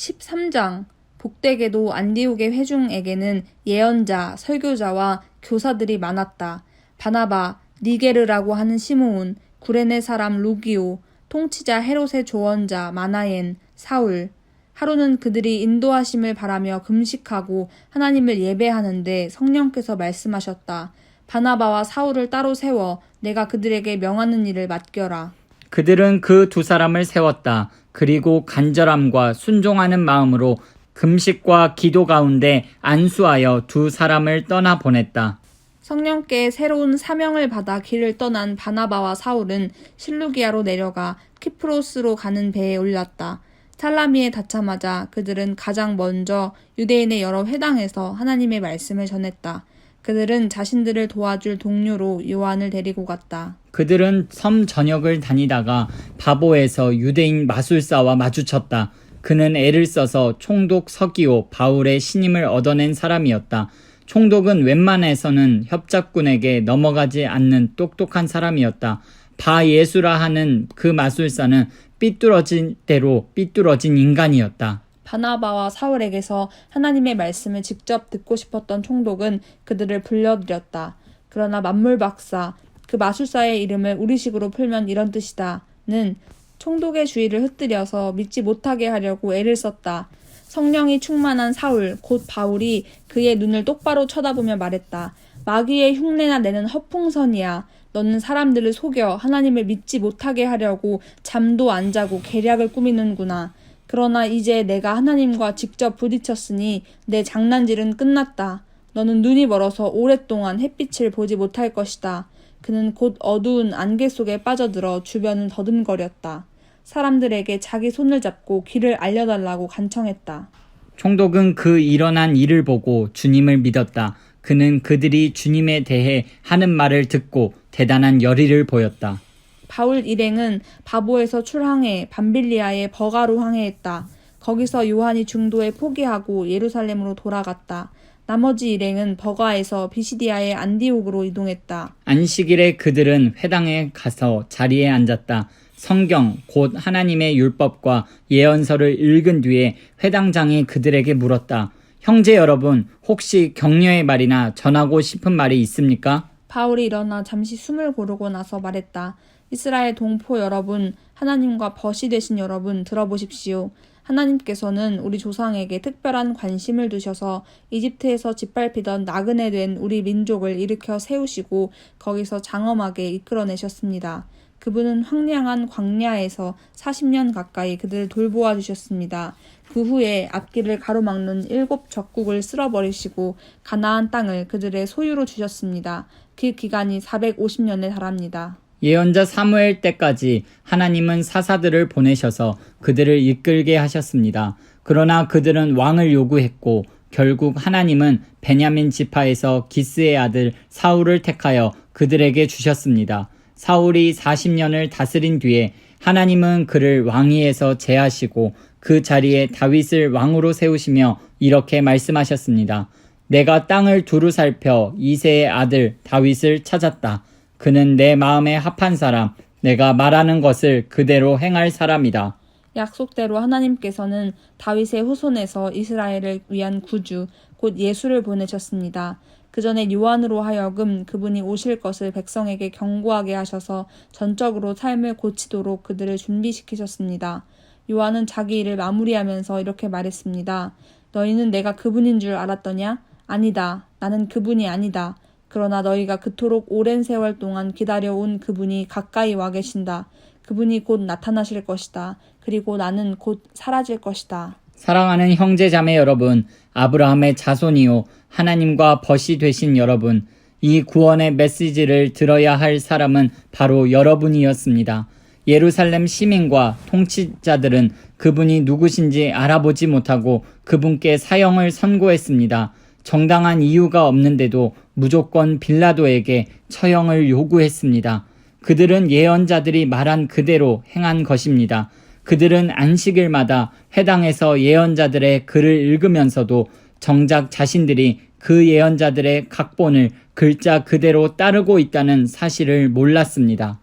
13장. 복되게도 안디옥의 회중에게는 예언자, 설교자와 교사들이 많았다. 바나바, 니게르라고 하는 시므온, 구레네 사람 루기오, 통치자 헤롯의 조언자 마나엔, 사울. 하루는 그들이 인도하심을 바라며 금식하고 하나님을 예배하는데 성령께서 말씀하셨다. 바나바와 사울을 따로 세워 내가 그들에게 명하는 일을 맡겨라. 그들은 그 두 사람을 세웠다. 그리고 간절함과 순종하는 마음으로 금식과 기도 가운데 안수하여 두 사람을 떠나 보냈다. 성령께 새로운 사명을 받아 길을 떠난 바나바와 사울은 실루기아로 내려가 키프로스로 가는 배에 올랐다. 살라미에 닿자마자 그들은 가장 먼저 유대인의 여러 회당에서 하나님의 말씀을 전했다. 그들은 자신들을 도와줄 동료로 요한을 데리고 갔다. 그들은 섬 전역을 다니다가 바보에서 유대인 마술사와 마주쳤다. 그는 애를 써서 총독 서기오 바울의 신임을 얻어낸 사람이었다. 총독은 웬만해서는 협작꾼에게 넘어가지 않는 똑똑한 사람이었다. 바예수라 하는 그 마술사는 삐뚤어진 대로 삐뚤어진 인간이었다. 바나바와 사울에게서 하나님의 말씀을 직접 듣고 싶었던 총독은 그들을 불러들였다. 그러나 만물박사, 그 마술사의 이름을 우리식으로 풀면 이런 뜻이다는 총독의 주의를 흩뜨려서 믿지 못하게 하려고 애를 썼다. 성령이 충만한 사울, 곧 바울이 그의 눈을 똑바로 쳐다보며 말했다. 마귀의 흉내나 내는 허풍선이야. 너는 사람들을 속여 하나님을 믿지 못하게 하려고 잠도 안 자고 계략을 꾸미는구나. 그러나 이제 내가 하나님과 직접 부딪혔으니 내 장난질은 끝났다. 너는 눈이 멀어서 오랫동안 햇빛을 보지 못할 것이다. 그는 곧 어두운 안개 속에 빠져들어 주변을 더듬거렸다. 사람들에게 자기 손을 잡고 길을 알려달라고 간청했다. 총독은 그 일어난 일을 보고 주님을 믿었다. 그는 그들이 주님에 대해 하는 말을 듣고 대단한 열의를 보였다. 바울 일행은 바보에서 출항해 밤빌리아의 버가로 항해했다. 거기서 요한이 중도에 포기하고 예루살렘으로 돌아갔다. 나머지 일행은 버가에서 비시디아의 안디옥으로 이동했다. 안식일에 그들은 회당에 가서 자리에 앉았다. 성경 곧 하나님의 율법과 예언서를 읽은 뒤에 회당장이 그들에게 물었다. 형제 여러분, 혹시 격려의 말이나 전하고 싶은 말이 있습니까? 바울이 일어나 잠시 숨을 고르고 나서 말했다. 이스라엘 동포 여러분, 하나님과 벗이 되신 여러분 들어보십시오. 하나님께서는 우리 조상에게 특별한 관심을 두셔서 이집트에서 짓밟히던 나그네 된 우리 민족을 일으켜 세우시고 거기서 장엄하게 이끌어내셨습니다. 그분은 황량한 광야에서 40년 가까이 그들을 돌보아 주셨습니다. 그 후에 앞길을 가로막는 7 적국을 쓸어버리시고 가나안 땅을 그들의 소유로 주셨습니다. 그 기간이 450년에 달합니다. 예언자 사무엘 때까지 하나님은 사사들을 보내셔서 그들을 이끌게 하셨습니다. 그러나 그들은 왕을 요구했고 결국 하나님은 베냐민 지파에서 기스의 아들 사울을 택하여 그들에게 주셨습니다. 사울이 40년을 다스린 뒤에 하나님은 그를 왕위에서 제하시고 그 자리에 다윗을 왕으로 세우시며 이렇게 말씀하셨습니다. 내가 땅을 두루 살펴 이새의 아들 다윗을 찾았다. 그는 내 마음에 합한 사람, 내가 말하는 것을 그대로 행할 사람이다. 약속대로 하나님께서는 다윗의 후손에서 이스라엘을 위한 구주, 곧 예수를 보내셨습니다. 그 전에 요한으로 하여금 그분이 오실 것을 백성에게 경고하게 하셔서 전적으로 삶을 고치도록 그들을 준비시키셨습니다. 요한은 자기 일을 마무리하면서 이렇게 말했습니다. 너희는 내가 그분인 줄 알았더냐? 아니다. 나는 그분이 아니다. 그러나 너희가 그토록 오랜 세월 동안 기다려온 그분이 가까이 와 계신다. 그분이 곧 나타나실 것이다. 그리고 나는 곧 사라질 것이다. 사랑하는 형제 자매 여러분, 아브라함의 자손이요 하나님과 벗이 되신 여러분, 이 구원의 메시지를 들어야 할 사람은 바로 여러분이었습니다. 예루살렘 시민과 통치자들은 그분이 누구신지 알아보지 못하고 그분께 사형을 선고했습니다. 정당한 이유가 없는데도 무조건 빌라도에게 처형을 요구했습니다. 그들은 예언자들이 말한 그대로 행한 것입니다. 그들은 안식일마다 회당에서 예언자들의 글을 읽으면서도 정작 자신들이 그 예언자들의 각본을 글자 그대로 따르고 있다는 사실을 몰랐습니다.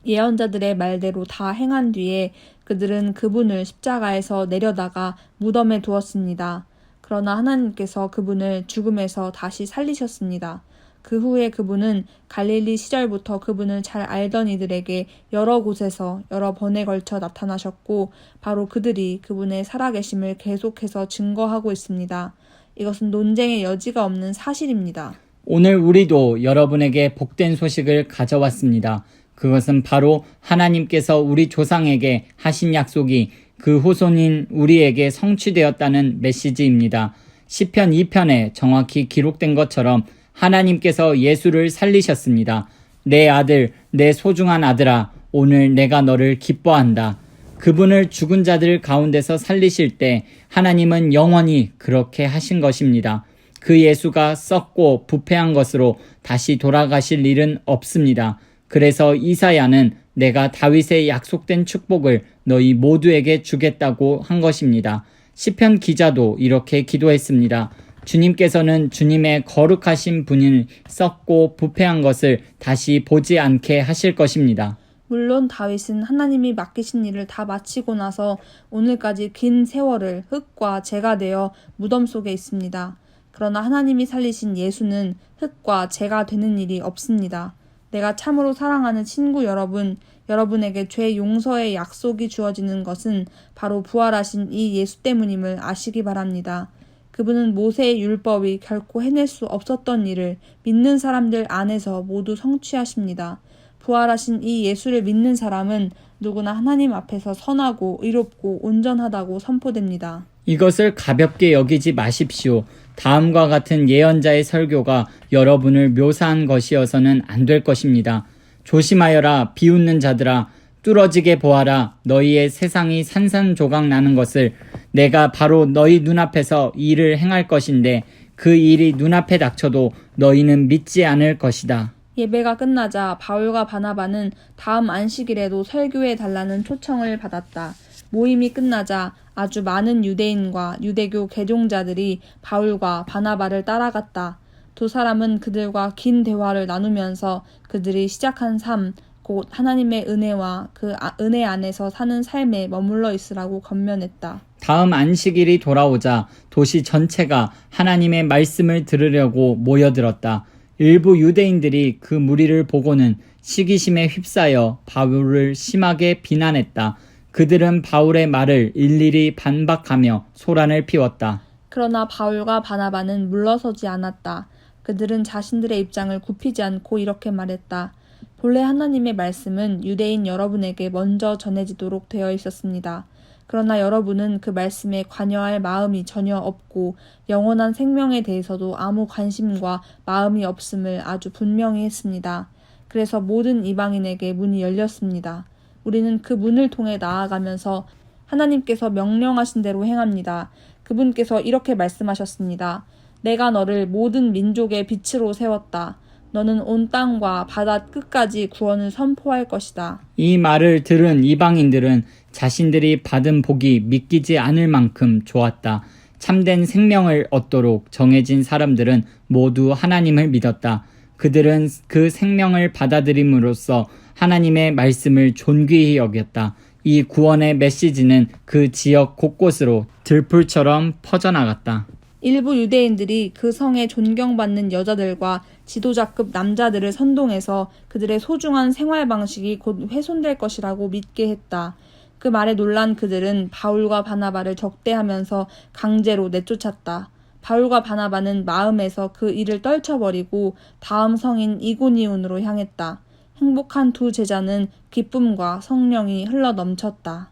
예언자들의 말대로 다 행한 뒤에 그들은 그분을 십자가에서 내려다가 무덤에 두었습니다. 그러나 하나님께서 그분을 죽음에서 다시 살리셨습니다. 그 후에 그분은 갈릴리 시절부터 그분을 잘 알던 이들에게 여러 곳에서 여러 번에 걸쳐 나타나셨고 바로 그들이 그분의 살아계심을 계속해서 증거하고 있습니다. 이것은 논쟁의 여지가 없는 사실입니다. 오늘 우리도 여러분에게 복된 소식을 가져왔습니다. 그것은 바로 하나님께서 우리 조상에게 하신 약속이 그 후손인 우리에게 성취되었다는 메시지입니다. 시편 2편에 정확히 기록된 것처럼 하나님께서 예수를 살리셨습니다. 내 아들, 내 소중한 아들아, 오늘 내가 너를 기뻐한다. 그분을 죽은 자들 가운데서 살리실 때 하나님은 영원히 그렇게 하신 것입니다. 그 예수가 썩고 부패한 것으로 다시 돌아가실 일은 없습니다. 그래서 이사야는 내가 다윗의 약속된 축복을 너희 모두에게 주겠다고 한 것입니다. 시편 기자도 이렇게 기도했습니다. 주님께서는 주님의 거룩하신 분을 썩고 부패한 것을 다시 보지 않게 하실 것입니다. 물론 다윗은 하나님이 맡기신 일을 다 마치고 나서 오늘까지 긴 세월을 흙과 재가 되어 무덤 속에 있습니다. 그러나 하나님이 살리신 예수는 흙과 재가 되는 일이 없습니다. 내가 참으로 사랑하는 친구 여러분, 여러분에게 죄 용서의 약속이 주어지는 것은 바로 부활하신 이 예수 때문임을 아시기 바랍니다. 그분은 모세의 율법이 결코 해낼 수 없었던 일을 믿는 사람들 안에서 모두 성취하십니다. 부활하신 이 예수를 믿는 사람은 누구나 하나님 앞에서 선하고 의롭고 온전하다고 선포됩니다. 이것을 가볍게 여기지 마십시오. 다음과 같은 예언자의 설교가 여러분을 묘사한 것이어서는 안 될 것입니다. 조심하여라, 비웃는 자들아. 뚫어지게 보아라. 너희의 세상이 산산조각 나는 것을. 내가 바로 너희 눈앞에서 일을 행할 것인데 그 일이 눈앞에 닥쳐도 너희는 믿지 않을 것이다. 예배가 끝나자 바울과 바나바는 다음 안식일에도 설교해 달라는 초청을 받았다. 모임이 끝나자 아주 많은 유대인과 유대교 개종자들이 바울과 바나바를 따라갔다. 두 사람은 그들과 긴 대화를 나누면서 그들이 시작한 삶, 곧 하나님의 은혜와 그 은혜 안에서 사는 삶에 머물러 있으라고 권면했다. 다음 안식일이 돌아오자 도시 전체가 하나님의 말씀을 들으려고 모여들었다. 일부 유대인들이 그 무리를 보고는 시기심에 휩싸여 바울을 심하게 비난했다. 그들은 바울의 말을 일일이 반박하며 소란을 피웠다. 그러나 바울과 바나바는 물러서지 않았다. 그들은 자신들의 입장을 굽히지 않고 이렇게 말했다. 본래 하나님의 말씀은 유대인 여러분에게 먼저 전해지도록 되어 있었습니다. 그러나 여러분은 그 말씀에 관여할 마음이 전혀 없고 영원한 생명에 대해서도 아무 관심과 마음이 없음을 아주 분명히 했습니다. 그래서 모든 이방인에게 문이 열렸습니다. 우리는 그 문을 통해 나아가면서 하나님께서 명령하신 대로 행합니다. 그분께서 이렇게 말씀하셨습니다. 내가 너를 모든 민족의 빛으로 세웠다. 너는 온 땅과 바다 끝까지 구원을 선포할 것이다. 이 말을 들은 이방인들은 자신들이 받은 복이 믿기지 않을 만큼 좋았다. 참된 생명을 얻도록 정해진 사람들은 모두 하나님을 믿었다. 그들은 그 생명을 받아들임으로써 하나님의 말씀을 존귀히 여겼다. 이 구원의 메시지는 그 지역 곳곳으로 들풀처럼 퍼져나갔다. 일부 유대인들이 그 성에 존경받는 여자들과 지도자급 남자들을 선동해서 그들의 소중한 생활 방식이 곧 훼손될 것이라고 믿게 했다. 그 말에 놀란 그들은 바울과 바나바를 적대하면서 강제로 내쫓았다. 바울과 바나바는 마음에서 그 일을 떨쳐버리고 다음 성인 이고니온으로 향했다. 행복한 두 제자는 기쁨과 성령이 흘러 넘쳤다.